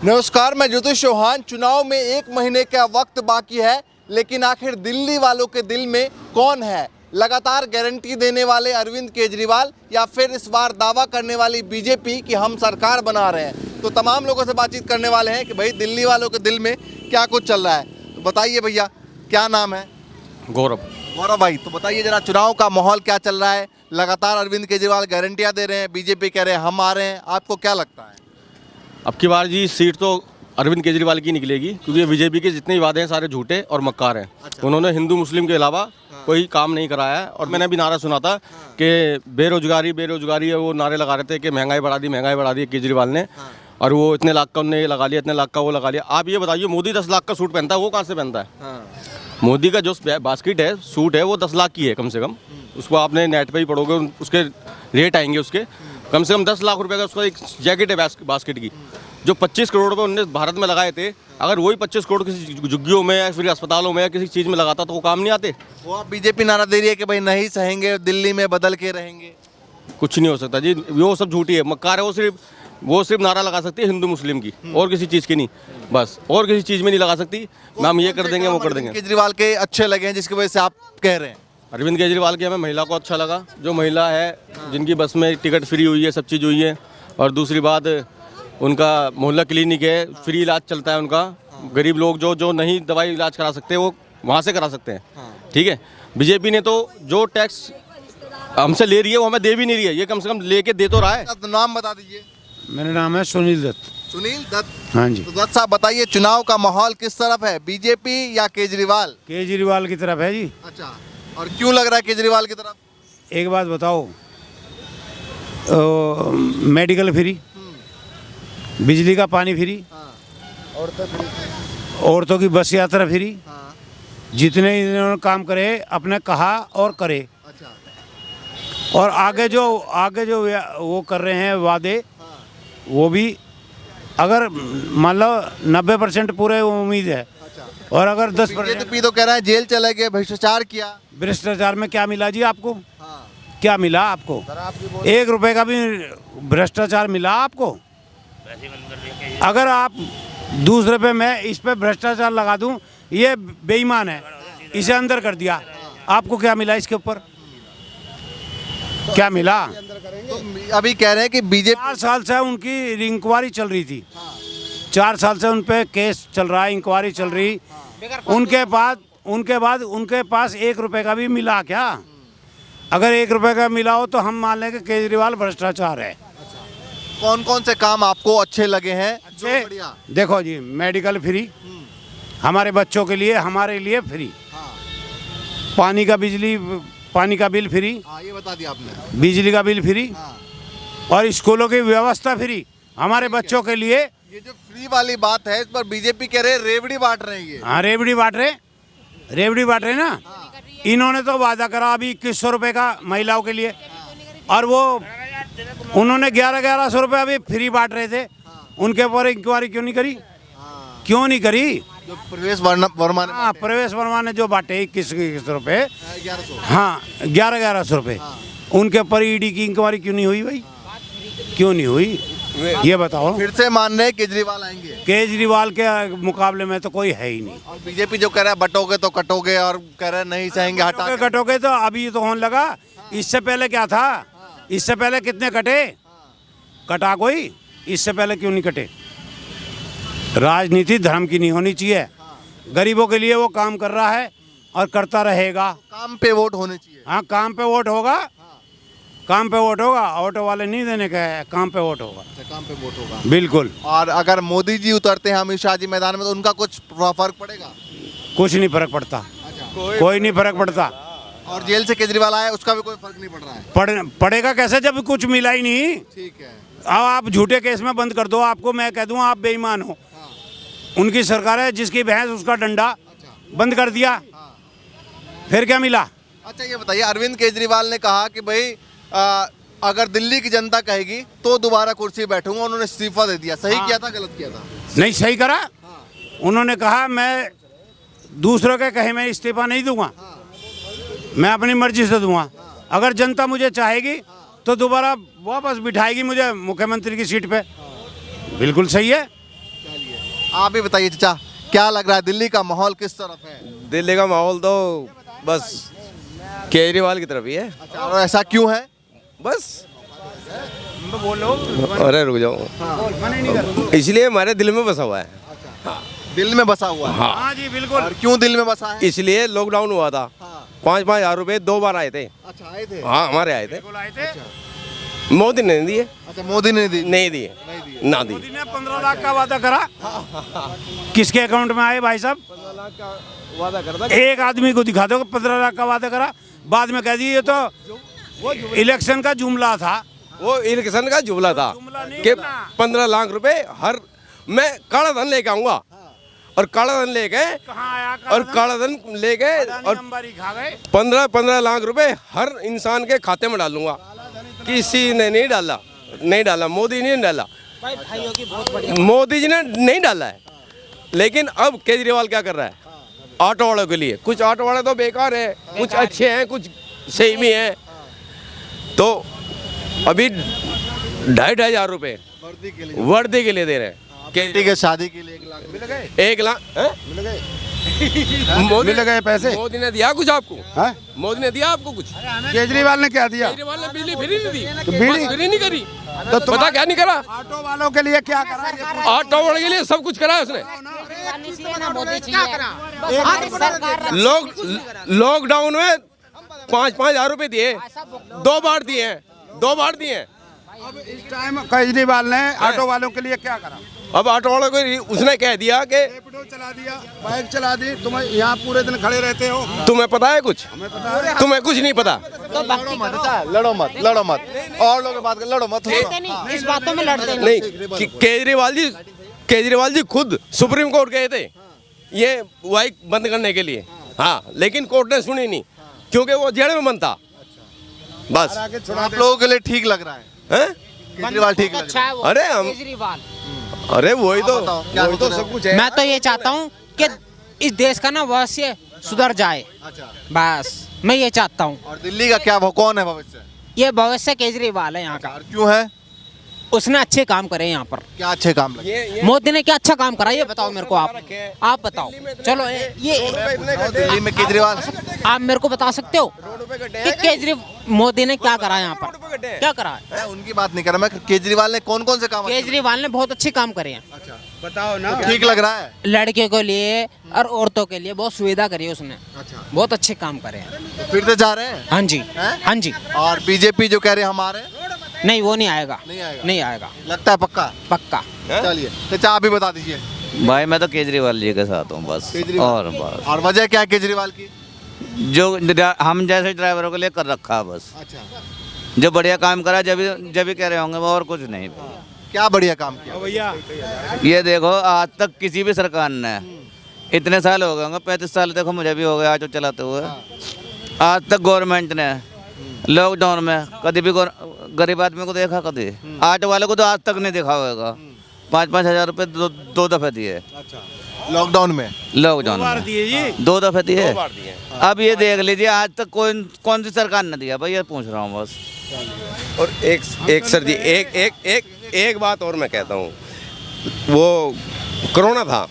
नमस्कार, मैं ज्योतिष चौहान। चुनाव में एक महीने का वक्त बाकी है, लेकिन आखिर दिल्ली वालों के दिल में कौन है? लगातार गारंटी देने वाले अरविंद केजरीवाल या फिर इस बार दावा करने वाली बीजेपी कि हम सरकार बना रहे हैं? तो तमाम लोगों से बातचीत करने वाले हैं कि भाई दिल्ली वालों के दिल में क्या कुछ चल रहा है। तो बताइए भैया, क्या नाम है? गौरव भाई, तो बताइए जरा, चुनाव का माहौल क्या चल रहा है? लगातार अरविंद केजरीवाल गारंटियाँ दे रहे हैं, बीजेपी कह रहे हैं हम आ रहे हैं, आपको क्या लगता है? अब की बार जी सीट तो अरविंद केजरीवाल की निकलेगी, क्योंकि बीजेपी के जितने वादे हैं सारे झूठे और मक्कार हैं। अच्छा। उन्होंने हिंदू मुस्लिम के अलावा कोई काम नहीं कराया है। और मैंने अभी नारा सुना था कि बेरोजगारी है, वो नारे लगा रहे थे कि महंगाई बढ़ा दी केजरीवाल ने। और वो इतने लाख का उन्होंने लगा लिया, इतने लाख का वो लगा लिया। आप ये बताइए, मोदी 10 लाख का सूट पहनता है, वो कहाँ से पहनता है? मोदी का जो बास्केट है, सूट है, वो 10 लाख की है कम से कम। उसको आपने नेट पे ही पढ़ोगे, उसके रेट आएंगे, उसके कम से कम 10 लाख रुपए का उसका एक जैकेट है बास्केट की, जो 25 करोड़ रुपए उन्होंने भारत में लगाए थे। अगर वही 25 करोड़ किसी झुग्गियों में या फिर अस्पतालों में या किसी चीज़ में लगाता तो वो काम नहीं आते। वो आप बीजेपी नारा दे रही है कि भाई नहीं सहेंगे, दिल्ली में बदल के रहेंगे। कुछ नहीं हो सकता जी, वो सब झूठी है, मक्कार है। वो सिर्फ नारा लगा सकती है हिंदू मुस्लिम की, और किसी चीज़ की नहीं, बस। और किसी चीज़ में नहीं लगा सकती। हम ये कर देंगे, वो कर देंगे। केजरीवाल के अच्छे लगे हैं जिसकी वजह से आप कह रहे हैं? अरविंद केजरीवाल की हमें महिला को अच्छा लगा, जो महिला है जिनकी बस में टिकट फ्री हुई है, सब चीज़ हुई है। और दूसरी बात, उनका मोहल्ला क्लिनिक है, फ्री इलाज चलता है उनका। गरीब लोग जो नहीं दवाई इलाज करा सकते वो वहाँ से करा सकते हैं। ठीक है। बीजेपी ने तो जो टैक्स हमसे ले रही है वो हमें दे भी नहीं रही है, ये कम से कम लेके दे तो रहा है। तो नाम बता दीजिए। मेरा नाम है सुनील दत्त। सुनील दत्त। हाँ जी। तो दत्त साहब बताइए, चुनाव का माहौल किस तरफ है, बीजेपी या केजरीवाल? केजरीवाल की तरफ है जी। अच्छा, और क्यों लग रहा है केजरीवाल की तरफ? एक बात बताओ, मेडिकल फ्री, बिजली का पानी फ्री, औरतों की बस यात्रा फ्री, जितने इन्होंने काम करे अपने कहा और करे। अच्छा। और आगे जो वो कर रहे हैं वादे, वो भी अगर मान लो 90% पूरे उम्मीद है। और अगर 10% बीजेपी तो कह रहा है जेल चले गए, भ्रष्टाचार किया। भ्रष्टाचार में क्या मिला जी आपको? क्या मिला आपको? 1 रुपए का भी भ्रष्टाचार मिला आपको? अगर आप दूसरे पे, मैं इस पे भ्रष्टाचार लगा दूं, ये बेईमान है, इसे अंदर कर दिया, आपको क्या मिला इसके ऊपर? क्या मिला? तो अभी कह रहे हैं कि बीजेपी 4 साल से उनकी इंक्वायरी चल रही थी। 4 साल से उन पे केस चल रहा है, इंक्वायरी चल रही। उनके बाद उनके पास 1 रुपए का भी मिला क्या? अगर 1 रुपए का मिला हो तो हम मान लें कि केजरीवाल भ्रष्टाचार है। कौन कौन से काम आपको अच्छे लगे हैं? देखो जी, मेडिकल फ्री हमारे बच्चों के लिए, हमारे लिए फ्री। पानी का बिल फ्री। ये बता दिया आपने। बिजली का बिल फ्री। और स्कूलों की व्यवस्था फ्री हमारे बच्चों के लिए। ये जो फ्री वाली बात है, इस पर बीजेपी कह रहे रेवड़ी बांट रहे हैं। हाँ, रेवड़ी बांट रहे ना। इन्होंने तो वादा करा अभी 2100 रुपये का महिलाओं के लिए, और वो उन्होंने 1100 रुपये अभी फ्री बांट रहे थे। उनके ऊपर इंक्वायरी क्यों नहीं करी? जो प्रवेश वर्मा ने, हाँ, प्रवेश वर्मा ने जो बांटे 21 रुपये, 1100 रुपये, उनके ऊपर ईडी की इंक्वायरी क्यों नहीं हुई भाई? क्यों नहीं हुई, ये बताओ। फिर से मान रहे केजरीवाल आएंगे? केजरीवाल के मुकाबले में तो कोई है ही नहीं। और बीजेपी जो कह रहा है बटोगे तो कटोगे, और कह रहे नहीं सहेंगे, हटा कटोगे तो अभी तो होने लगा। इससे पहले क्या था? इससे पहले कितने कटे? कटा कोई? इससे पहले क्यों नहीं कटे? राजनीति धर्म की नहीं होनी चाहिए। गरीबों के लिए वो काम कर रहा है और करता रहेगा। काम पे वोट होने चाहिए। हाँ, काम पे वोट होगा। काम पे वोट होगा, ऑटो वाले नहीं देने का है, काम पे वोट होगा। काम पे वोट होगा, बिल्कुल। और अगर मोदी जी उतरते हैं अमित शाह जी मैदान में, तो उनका कुछ फर्क पड़ेगा? कुछ नहीं फर्क पड़ता। कोई नहीं फर्क पड़ता। और जेल से केजरीवाल आया, उसका भी कोई फर्क नहीं पड़ रहा है। पड़ेगा कैसे जब कुछ मिला ही नहीं? ठीक है। अब आप झूठे केस में बंद कर दो, आपको मैं कह दूं आप बेईमान हो। उनकी सरकार है, जिसकी भैंस उसका डंडा। बंद कर दिया, फिर क्या मिला? अच्छा, ये बताइए, अरविंद केजरीवाल ने कहा कि भाई अगर दिल्ली की जनता कहेगी तो दोबारा कुर्सी बैठूंगा। उन्होंने इस्तीफा दे दिया। सही किया था, गलत किया था? नहीं, सही करा। उन्होंने कहा मैं दूसरों के कहे मैं इस्तीफा नहीं दूंगा, मैं अपनी मर्जी से दूंगा। अगर जनता मुझे चाहेगी तो दोबारा वापस बिठाएगी मुझे मुख्यमंत्री की सीट पे। बिल्कुल सही है। आप भी बताइए चाचा, क्या लग रहा है दिल्ली का माहौल किस तरफ है? दिल्ली का माहौल तो बस केजरीवाल की तरफ ही है। अच्छा, और ऐसा क्यों है? बस अरे रुक जाओ, इसलिए हमारे दिल में बसा हुआ है। दिल में बसा हुआ है। हाँ जी बिल्कुल। और क्यों दिल में बसा है? इसलिए लॉकडाउन हुआ था, हाँ। 5-5 हजार रुपए 2 बार आए थे। अच्छा, आए थे। हाँ हमारे आए थे, बिल्कुल आए थे। मोदी ने नहीं दिए। अच्छा, मोदी ने दी? नहीं दिए, ना दिए। मोदी ने 15 लाख का वादा करा, किसके अकाउंट में आए भाई साहब? 15 लाख का वादा करता। एक आदमी को दिखा दो 15 लाख का वादा करा, बाद में कह दिए ये तो इलेक्शन का जुमला था। वो इलेक्शन का जुमला था जुमला नहीं कि करना। 15 लाख रुपए हर, मैं काला धन लेके आऊंगा और काला धन लेके कहाँ आया और काला धन लेके और नंबर ही खा गए। 15 लाख रुपए हर इंसान के खाते में डालूंगा। किसी ने नहीं डाला, मोदी ने नहीं डाला, मोदी जी ने नहीं डाला है। लेकिन अब केजरीवाल क्या कर रहा है? ऑटो वालों के लिए, कुछ ऑटो वाले तो बेकार है, कुछ अच्छे हैं, कुछ सही भी हैं। तो अभी 2,500 हजार रुपए वर्दी के लिए दे रहे हैं। बेटी के शादी के लिए 1 लाख मिल गए। 1 लाख मिल गए। मोदी मिल गए पैसे। मोदी ने दिया कुछ आपको? हाँ? मोदी ने दिया आपको कुछ? केजरीवाल ने क्या दिया? केजरीवाल ने बिजली फ्री नहीं दी, बिजली- बस फ्री नहीं करी। तो पता क्या नहीं करा? ऑटो वालों के लिए क्या करा? ऑटो वाले के लिए सब कुछ करा है उसने। लॉकडाउन में 5-5 हजार रुपए दिए, 2 बार दिए हैं, 2 बार दिए हैं। अब इस टाइम केजरीवाल ने ऑटो वालों के लिए क्या करा? अब ऑटो वालों को उसने कह दिया कि रैपिडो चला दिया, बाइक चला दी, तुम यहाँ पूरे दिन खड़े रहते हो। तुम्हें पता है कुछ? हमें पता है। तुम्हें कुछ नहीं पता। लड़ो मत चाचा, लड़ो मत और लोगों बात कर, लड़ो मत। इस बातों में लड़ते नहीं, केजरीवाल जी खुद सुप्रीम कोर्ट गए थे ये बाइक बंद करने के लिए। हाँ, लेकिन कोर्ट ने सुनी नहीं क्योंकि वो जेल में बंद था। बस आप लोगों के लिए ठीक लग रहा है? हैं? केजरीवाल ठीक लग अच्छा रहा है वो अरे हम, केजरीवाल। अरे वही तो, बताओ, क्या वही तो सोच रहे सब कुछ है। मैं तो ये चाहता हूँ कि इस देश का ना भविष्य सुधर जाए, है? अच्छा, बस मैं ये चाहता हूँ। और दिल्ली का क्या कौन है भविष्य? ये भविष्य केजरीवाल है यहाँ का, और क्यों है? उसने अच्छे काम करे यहाँ पर। क्या अच्छे काम लगे? ये मोदी ने क्या अच्छा काम करा ये बताओ मेरे को, आप बताओ। चलो ये दिल्ली में केजरीवाल आप मेरे को बता सकते हो कि केजरीवाल मोदी ने क्या करा यहाँ पर, क्या करा है? मैं उनकी बात नहीं कर रहा, मैं केजरीवाल ने कौन कौन से काम अच्छे केजरीवाल ने बहुत अच्छे काम करे हैं। बताओ ना। किए? ठीक लग रहा है? लड़कियों के लिए और औरतों के लिए बहुत सुविधा करी है उसने, अच्छा, बहुत अच्छे काम करे हैं। तो फिर तो जा रहे हैं। हाँ जी, हैं? हाँ जी। और बीजेपी जो कह रहे हैं हमारे, नहीं वो नहीं आएगा, नहीं आएगा। नहीं आएगा लगता है पक्का? पक्का। चलिए चाचा आप भी बता दीजिए। भाई मैं तो केजरीवाल जी के साथ हूँ बस। केजरीवाल। और बस और वजह क्या है केजरीवाल की? जो हम जैसे ड्राइवरों के लिए कर रखा है बस। अच्छा, जो बढ़िया काम करा जब भी कह रहे होंगे वो, और कुछ नहीं। क्या बढ़िया काम किया? भैया ये देखो आज तक किसी भी सरकार ने, इतने साल हो गए होंगे, 35 साल देखो मुझे भी हो गया ऑटो चलाते हुए, आज तक गवर्नमेंट ने लॉकडाउन में कभी भी गरीब आदमी को देखा? कभी ऑटो वाले को तो आज तक नहीं देखा होगा। 5-5 हजार रुपये 2 दफे दिए अच्छा, लॉकडाउन में? लॉकडाउन बार में दिए जी। 2 दफे दिए। 2 बार दिए। अब ये देख लीजिए आज तक कौन सी सरकार ने दिया भाई, ये पूछ रहा हूँ बस। और एक सर जी, एक बात और मैं कहता हूँ, वो कोरोना था,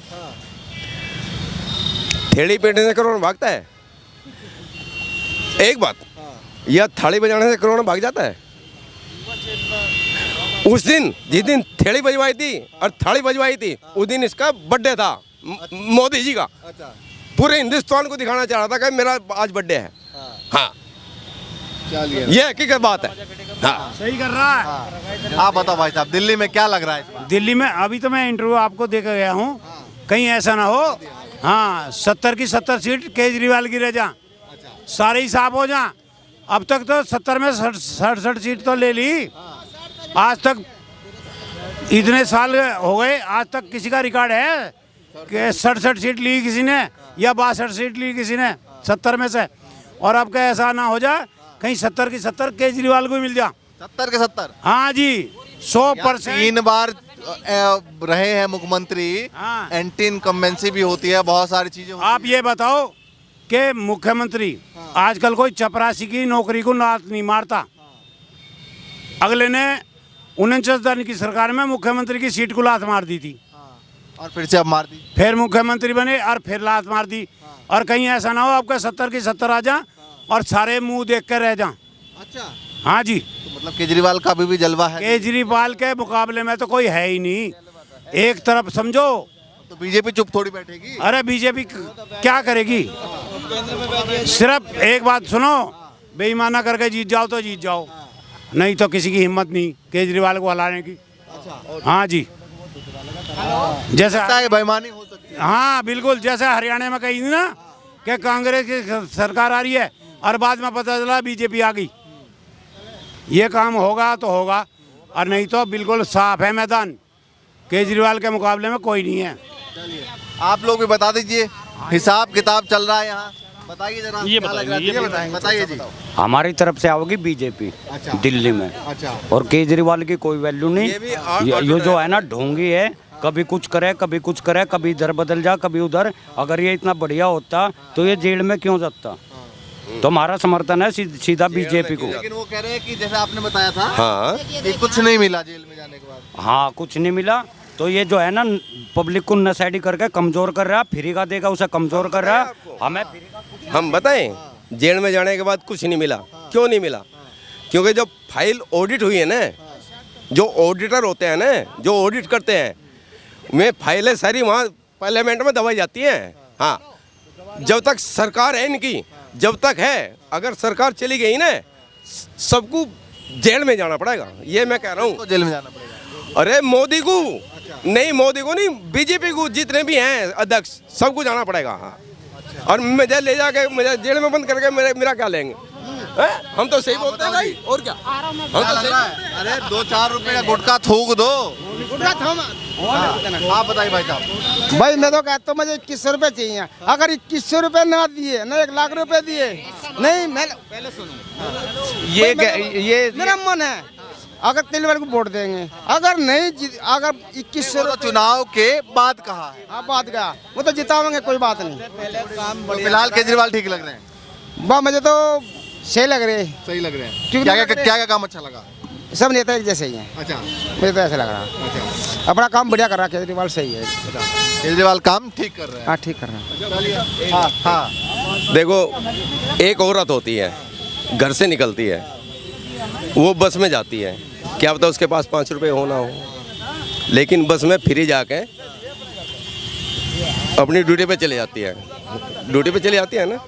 थेली पेटने से कोरोना भागता है? एक बात, या थाली बजाने से कोरोना भाग जाता है? उस दिन जिस दिन थेली बजवाई थी और थाली बजवाई थी उस दिन इसका बर्थडे था, मोदी जी का। अच्छा, पूरे हिंदुस्तान को दिखाना चाह रहा था कि मेरा आज बर्थडे है। हाँ, चलिए ये हकीकत बात है। हाँ, सही कर रहा है। आप बताओ भाई साहब, दिल्ली में क्या लग रहा है इस बार? दिल्ली में अभी तो मैं इंटरव्यू आपको दे कर गया हूँ, कहीं ऐसा ना हो हाँ 70 की 70 सीट केजरीवाल की रह जा, सारे ही साफ हो जा। अब तक तो 70 में 67 सीट तो ले ली, आज तक इतने साल हो गए, आज तक किसी का रिकॉर्ड है कि 67 सीट ली किसी ने या 62 सीट ली किसी ने 70 में से। और अब क्या ऐसा ना हो जाए कहीं 70 की 70 केजरीवाल को मिल जा। 70 के 70? हाँ जी, 100%। 3 बार रहे हैं मुख्यमंत्री, हाँ। एंटी इनकम्बेंसी भी होती है, बहुत सारी चीजें होती आप ये बताओ कि मुख्यमंत्री आजकल कोई चपरासी की नौकरी को लात नहीं मारता। अगले ने 49 दिन की सरकार में मुख्यमंत्री की सीट को लात मार दी थी, और फिर से अब मार दी। फिर मुख्यमंत्री बने और फिर लात मार दी। और कहीं ऐसा ना हो आपके 70 की 70 आ जा और सारे मुंह देख कर रह जा। अच्छा, हाँ जी, तो मतलब केजरीवाल का अभी भी जलवा है। केजरीवाल के मुकाबले में तो कोई है ही नहीं। एक तरफ समझो, तो बीजेपी चुप थोड़ी बैठेगी। अरे बीजेपी क्या करेगी? सिर्फ एक बात सुनो, बेईमाना करके जीत जाओ तो जीत जाओ, नहीं तो किसी की हिम्मत नहीं केजरीवाल को हलाने की। हाँ जी, जैसे लगता है बेईमानी हो सकती है। हाँ बिल्कुल, जैसे हरियाणा में कही थी ना कि कांग्रेस की सरकार आ रही है और बाद में पता चला बीजेपी आ गई। ये काम होगा तो होगा और नहीं तो बिल्कुल साफ है मैदान, केजरीवाल के मुकाबले में कोई नहीं है। आप लोग भी बता दीजिए, हिसाब किताब चल रहा है यहाँ, बताइए जरा। ये क्या लग बताइए, रहा है? ये बताइए, बताइए जी। हमारी तरफ से आओगी बीजेपी अच्छा। दिल्ली में। अच्छा, और केजरीवाल की कोई वैल्यू नहीं। ये भी ये जो है ना ढोंगी है, कभी कुछ करे कभी कुछ करे, कभी इधर बदल जा कभी उधर। अगर ये इतना बढ़िया होता तो ये जेल में क्यों जाता? तो हमारा समर्थन है सीधा बीजेपी को। लेकिन वो कह रहे हैं कि जैसे आपने बताया था हाँ, कि कुछ नहीं मिला जेल में जाने के बाद। हाँ, कुछ नहीं मिला। तो ये जो है ना पब्लिक को नशेड़ी करके कमजोर कर रहा है, फ्री का देगा उसे कमजोर कर रहा है। हमें हम बताएं, जेल में जाने के बाद कुछ नहीं मिला। क्यों नहीं मिला? क्योंकि जब फाइल ऑडिट हुई है ना, जो ऑडिटर होते हैं ना, जो ऑडिट करते हैं, वे फाइलें सारी वहाँ पार्लियामेंट में दबाई जाती हैं। हाँ, जब तक सरकार है इनकी, जब तक है, अगर सरकार चली गई ना, सबको जेल में जाना पड़ेगा। ये मैं कह रहा हूँ। तो जेल में जाना पड़ेगा। अरे मोदी को नहीं, मोदी को नहीं, बीजेपी को, जितने भी हैं अध्यक्ष, सबको जाना पड़ेगा। हाँ, और मुझे ले जाके मुझे जेल में बंद करके मेरा क्या लेंगे? हम तो सही बोलते हैं भाई, और क्या? हम क्या तो लग सही। रहा है? अरे 2-4 रुपए का गुटखा थूक दो। आप बताइए भाई साहब। भाई मैं तो कहता हूँ मुझे 2100 रुपये चाहिए। अगर 2100 रुपये ना दिए ना 1 लाख रुपए दिए, नहीं मैं पहले सुनो, ये मेरा मन है अगर तेलवाल को वोट देंगे, अगर नहीं अगर 2100 तो चुनाव के बाद कहा है। आप बात का वो तो जितावेंगे, कोई बात नहीं। तो फिलहाल केजरीवाल ठीक लग रहे हैं। वाह, मुझे तो सही लग रहे हैं। सही लग रहे हैं। क्योंकि क्या क्या काम अच्छा लगा? सब नेता एक जैसे ही हैं। अच्छा, मुझे तो ऐसा लग रहा है। अच्छा, अपना काम बढ़िया कर रहा है केजरीवाल, सही है। केजरीवाल काम ठीक कर रहे हैं। हाँ, ठीक कर रहा है। चलिए। हाँ हाँ, देखो, एक औरत होती है, घर से निकलती है, वो बस में जाती है, क्या पता उसके पास 5 रुपए हो ना हो, लेकिन बस में फ्री जाके अपनी ड्यूटी पे चले जाती है। ड्यूटी पे चली जाती है ना,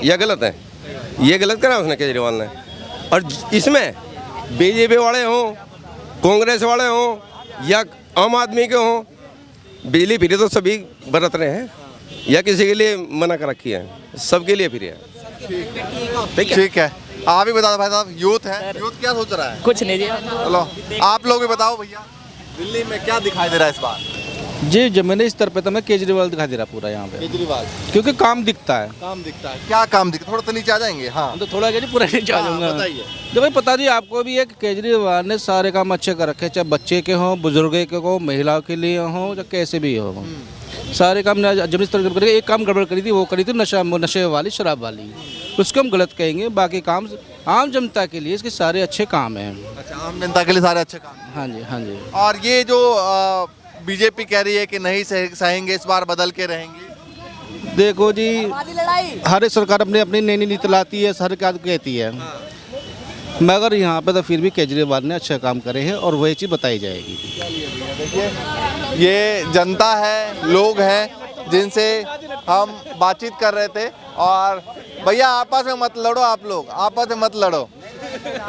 यह गलत है। ये गलत करा उसने, केजरीवाल ने। और इसमें बीजेपी वाले हों, कांग्रेस वाले हों या आम आदमी के हों, बिजली फ्री तो सभी बरत रहे हैं, या किसी के लिए मना कर रखी है? सबके लिए फ्री है। ठीक है। आप ही बता दो भाई साहब, यूथ है, यूथ क्या सोच रहा है? कुछ नहीं जी। चलो आप लोग भी बताओ भैया, दिल्ली में क्या दिखाई दे रहा है इस बार? जी, जब मैंने इस तरफ पे तो मैं केजरीवाल दिखा दे रहा पूरा यहाँ पे, केजरीवाल क्योंकि काम दिखता है। काम दिखता है। क्या काम दिखता? थोड़ा तो नीचे आ जाएंगे। हाँ, तो थोड़ा जी पूरा नीचे आ जाऊंगा। बताइए। तो भाई पता जी आपको भी है कि केजरीवाल ने सारे काम अच्छे कर रखे, चाहे बच्चे के हों, बुजुर्ग के हो, महिलाओं के लिए हों, या कैसे भी हो, सारे काम जब इस तरह करके एक काम गड़बड़ करी थी, वो करी थी नशे वाली, शराब वाली, उसको हम गलत कहेंगे। बाकी काम आम जनता के लिए इसके सारे अच्छे काम हैं। अच्छा, आम जनता के लिए सारे अच्छे काम हैं। हाँ जी, हाँ जी। और ये जो बीजेपी कह रही है कि नहीं सहेंगे, इस बार बदल के रहेंगे। देखो जी, हर एक सरकार अपनी अपनी नई नीति लाती है, हर क्या कहती है, मगर यहाँ पे तो फिर भी केजरीवाल ने अच्छा काम करे हैं और वही चीज़ बताई जाएगी। ये जनता है, लोग हैं जिनसे हम बातचीत कर रहे थे। और भैया आपस में मत लड़ो, आप लोग आपस में मत लड़ो।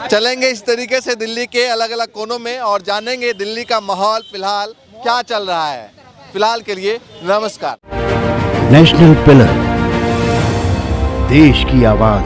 चलेंगे इस तरीके से दिल्ली के अलग अलग कोनों में और जानेंगे दिल्ली का माहौल फिलहाल क्या चल रहा है। फिलहाल के लिए नमस्कार। नेशनल पिलर, देश की आवाज।